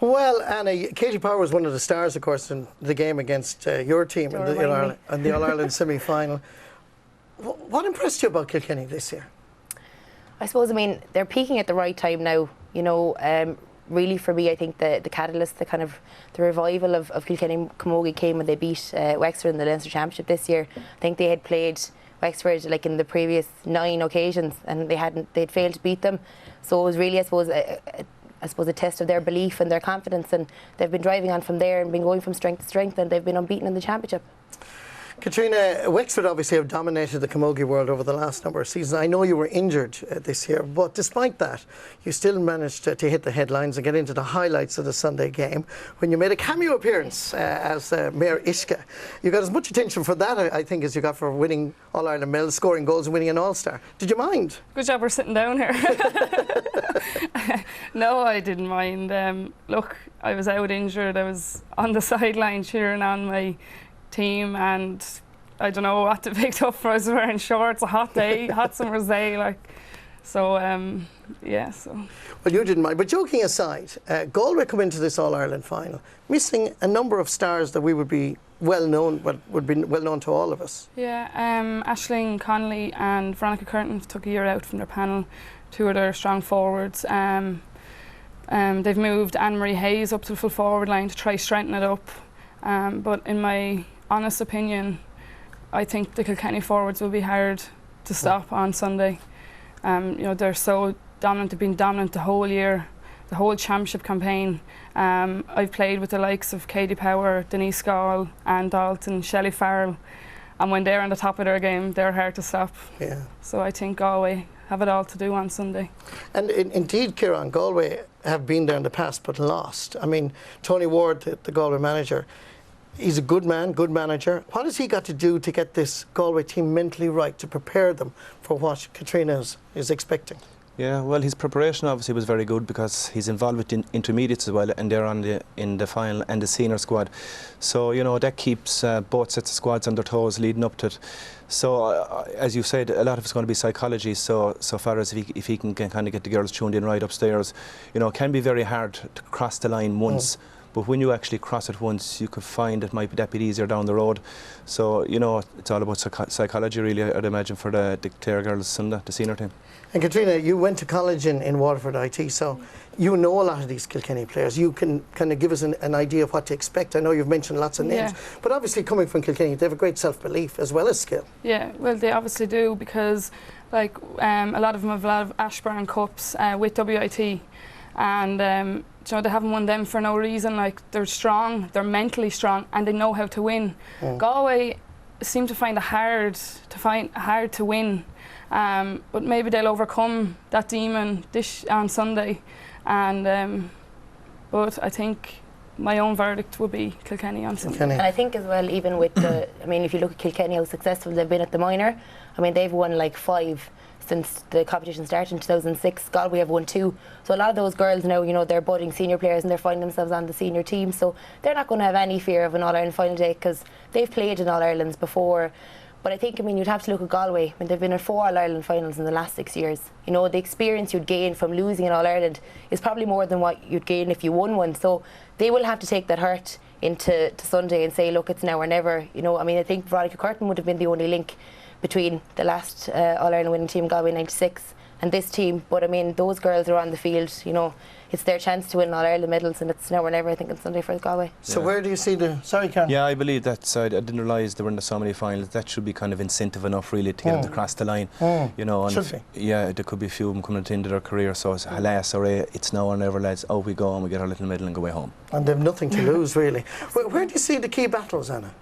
Well, Anna, Katie Power was one of the stars, of course, in the game against your team in the All-Ireland semi-final. What impressed you about Kilkenny this year? I suppose, I mean, they're peaking at the right time now. You know, really for me, I think the catalyst, the revival of Kilkenny Camogie came when they beat Wexford in the Leinster Championship this year. I think they had played Wexford like in the previous 9 occasions, and they'd failed to beat them. So it was really, I suppose, a test of their belief and their confidence, and they've been driving on from there and been going from strength to strength, and they've been unbeaten in the championship. Katrina, Wexford obviously have dominated the camogie world over the last number of seasons. I know you were injured this year, but despite that, you still managed to hit the headlines and get into the highlights of the Sunday game when you made a cameo appearance as Mayor Ishka. You got as much attention for that, I think, as you got for winning All-Ireland medals, scoring goals and winning an All-Star. Did you mind? Good job we're sitting down here. No, I didn't mind. Look, I was out injured. I was on the sideline cheering on my team, and I don't know what to pick up for. I was wearing shorts, a hot day, hot summer's day, like, so yeah. So well, you didn't mind. But joking aside, Galway come into this All-Ireland final missing a number of stars that we would be well known, but would be well known to all of us. Yeah, Aisling Connolly and Veronica Curtin took a year out from their panel. 2 of their strong forwards. They've moved Anne-Marie Hayes up to the full forward line to try strengthen it up. But in my honest opinion, I think the Kilkenny forwards will be hard to stop on Sunday. You know, they're so dominant. They've been dominant the whole year, the whole championship campaign. I've played with the likes of Katie Power, Denise Gall, Anne Dalton, Shelley Farrell, and when they're on the top of their game, they're hard to stop. Yeah. So I think Galway have it all to do on Sunday. And indeed, Ciaran, Galway have been there in the past but lost. I mean, Tony Ward, the Galway manager, he's a good man, good manager. What has he got to do to get this Galway team mentally right, to prepare them for what Katrina is expecting? Yeah, well, his preparation obviously was very good because he's involved with the intermediates as well, and they're in the final and the senior squad. So, you know, that keeps both sets of squads on their toes leading up to it. So, as you said, a lot of it's going to be psychology. So far as if he can kind of get the girls tuned in right upstairs, you know, it can be very hard to cross the line once. But when you actually cross it once, you could find it might be that bit easier down the road. So, you know, it's all about psychology, really, I'd imagine, for the Clare girls and the senior team. And Katrina, you went to college in Waterford IT, so you know a lot of these Kilkenny players. You can kind of give us an idea of what to expect. I know you've mentioned lots of names, but obviously coming from Kilkenny, they have a great self-belief as well as skill. Yeah, well, they obviously do, because like a lot of them have a lot of Ashburn Cups with WIT, and you know, they haven't won them for no reason. Like, they're strong, they're mentally strong, and they know how to win. Galway seem to find it hard to win. But maybe they'll overcome that demon on Sunday, and but I think my own verdict would be Kilkenny on Sunday. And I think as well, even with the, I mean, if you look at Kilkenny, how successful they've been at the minor. I mean, they've won like 5 since the competition started in 2006. Galway have won 2. So a lot of those girls now, you know, they're budding senior players and they're finding themselves on the senior team. So they're not going to have any fear of an All-Ireland final day because they've played in All-Irelands before. But I think, I mean, you'd have to look at Galway. I mean, they've been in 4 All-Ireland finals in the last 6 years. You know, the experience you'd gain from losing in All-Ireland is probably more than what you'd gain if you won one. So they will have to take that hurt into Sunday and say, look, it's now or never. You know, I mean, I think Veronica Curtin would have been the only link between the last All-Ireland winning team, Galway '96, and this team. But I mean, those girls are on the field, you know, it's their chance to win All-Ireland medals, and it's now or never, I think, on Sunday for Galway. So where do you see the... Sorry, Karen. Yeah, I believe that. I didn't realise they were in so many finals. That should be kind of incentive enough, really, to get them to cross the line. You know, and should be. Yeah, there could be a few of them coming at the end of their career, so it's alas, it's now or never, lads. Out we go and we get our little medal and go away home. And they've nothing to lose, really. Where do you see the key battles, Anna?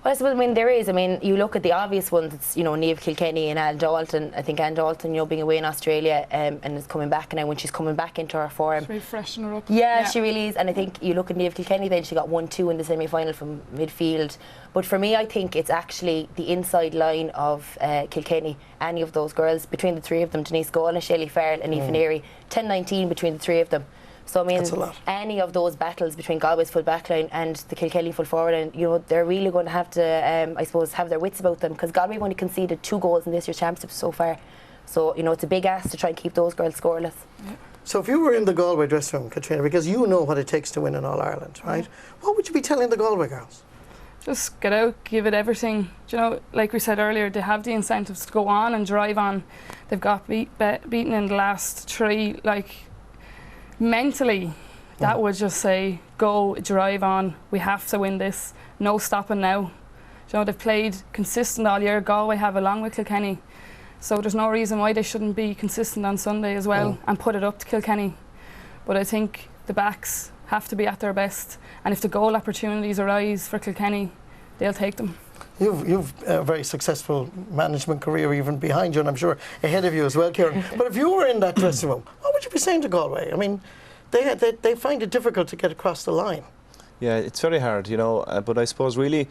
Well, I suppose, I mean, there is. I mean, you look at the obvious ones. It's, you know, Niamh Kilkenny and Anne Dalton. I think Anne Dalton, you know, being away in Australia and is coming back now. When she's coming back into her form, she's really freshening her up. Yeah, she really is. And I think you look at Niamh Kilkenny. Then she got 1-2 in the semi-final from midfield. But for me, I think it's actually the inside line of Kilkenny. Any of those girls, between the 3 of them, Denise Gall and Shelley Farrell and Aoife Neary, 10-19 between the 3 of them. So I mean, any of those battles between Galway's full backline and the Kilkenny full forward, and you know, they're really going to have to, I suppose, have their wits about them, because Galway only conceded 2 goals in this year's championship so far. So you know, it's a big ask to try and keep those girls scoreless. So if you were in the Galway dressing room, Katrina, because you know what it takes to win in All-Ireland, right? What would you be telling the Galway girls? Just get out, give it everything. Do you know, like we said earlier, they have the incentives to go on and drive on. They've got beaten in the last 3. Like, mentally, that would just say, go, drive on. We have to win this. No stopping now. Do you know, they've played consistent all year. Galway have, along with Kilkenny. So there's no reason why they shouldn't be consistent on Sunday as well and put it up to Kilkenny. But I think the backs have to be at their best, and if the goal opportunities arise for Kilkenny, they'll take them. You've a very successful management career even behind you, and I'm sure ahead of you as well, Ciaran. But if you were in that dressing room, what would you be saying to Galway? I mean, they find it difficult to get across the line. Yeah, it's very hard, you know, but I suppose really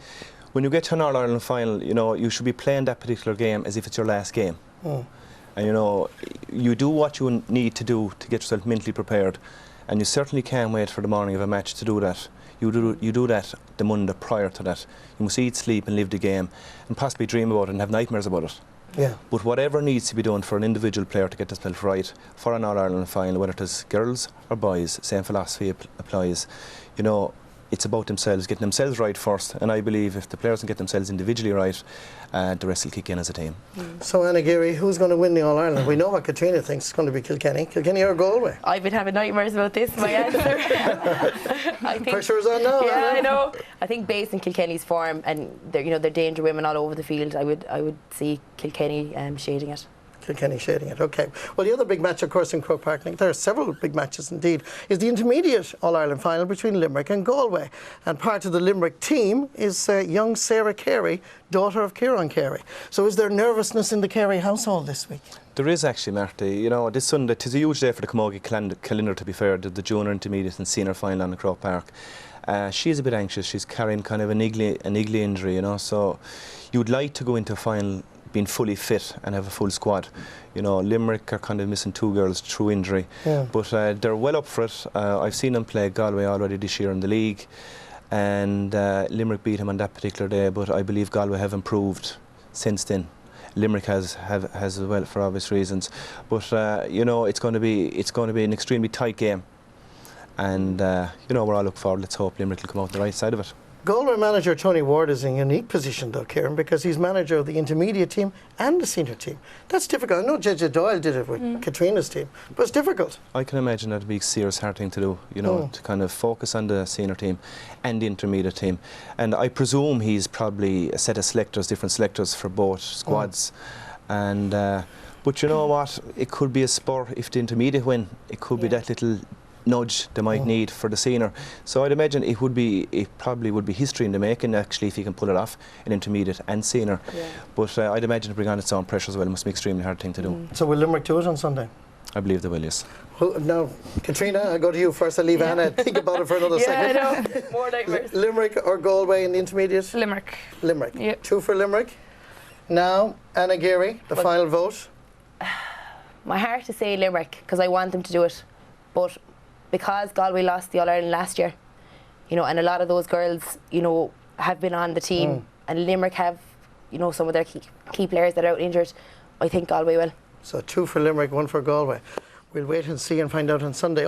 when you get to an All-Ireland final, you know, you should be playing that particular game as if it's your last game. And you know, you do what you need to do to get yourself mentally prepared, and you certainly can't wait for the morning of a match to do that. You do that the Monday prior to that. You must eat, sleep and live the game, and possibly dream about it and have nightmares about it. Yeah. But whatever needs to be done for an individual player to get themselves right for an All-Ireland final, whether it is girls or boys, same philosophy applies. You know, it's about themselves, getting themselves right first, and I believe if the players can get themselves individually right, the rest will kick in as a team. So Anna Geary, who's going to win the All-Ireland? We know what Katrina thinks it's going to be Kilkenny. Kilkenny or Galway? I've been having nightmares about this, my answer. I think, pressure's on now. Yeah, Anna. I know. I think based on Kilkenny's form and they're danger women all over the field, I would see Kilkenny shading it. Kilkenny shading it, okay. Well, the other big match, of course, in Croke Park, there are several big matches indeed, is the intermediate All-Ireland final between Limerick and Galway. And part of the Limerick team is young Sarah Carey, daughter of Ciaran Carey. So is there nervousness in the Carey household this week? There is actually, Marty. You know, this Sunday, it is a huge day for the Camogie calendar, to be fair, the junior, intermediate and senior final on Croke Park. She's a bit anxious. She's carrying kind of an niggly injury, you know, so you'd like to go into a final being fully fit and have a full squad. You know, Limerick are kind of missing 2 girls through injury, but they're well up for it. I've seen them play Galway already this year in the league, and Limerick beat him on that particular day, but I believe Galway have improved since then. Limerick has as well, for obvious reasons, but you know, it's going to be an extremely tight game, and you know, we're all looking forward. Let's hope Limerick will come out the right side of it. Galway manager Tony Ward is in a unique position though, Ciaran, because he's manager of the intermediate team and the senior team. That's difficult. I know J.J. Doyle did it with Katrina's team, but it's difficult. I can imagine that'd be a serious hard thing to do, you know, to kind of focus on the senior team and the intermediate team. And I presume he's probably a set of selectors, different selectors for both squads. And but you know what? It could be a spur if the intermediate win. It could be that little nudge they might need for the senior. So I'd imagine it probably would be history in the making actually if he can pull it off in intermediate and senior. But I'd imagine to bring on its own pressure as well. It must be an extremely hard thing to do. So will Limerick do it on Sunday? I believe they will, yes. Now, Katrina, I'll go to you first. I'll leave Anna think about it for another second. Yeah, I know. More nightmares. Limerick or Galway in the intermediate? Limerick. Limerick. Yep. 2 for Limerick. Now, Anna Geary, the final vote. My heart is saying Limerick because I want them to do it, but because Galway lost the All-Ireland last year, you know, and a lot of those girls, you know, have been on the team, and Limerick have, you know, some of their key players that are out injured, I think Galway will. So 2 for Limerick, 1 for Galway. We'll wait and see and find out on Sunday.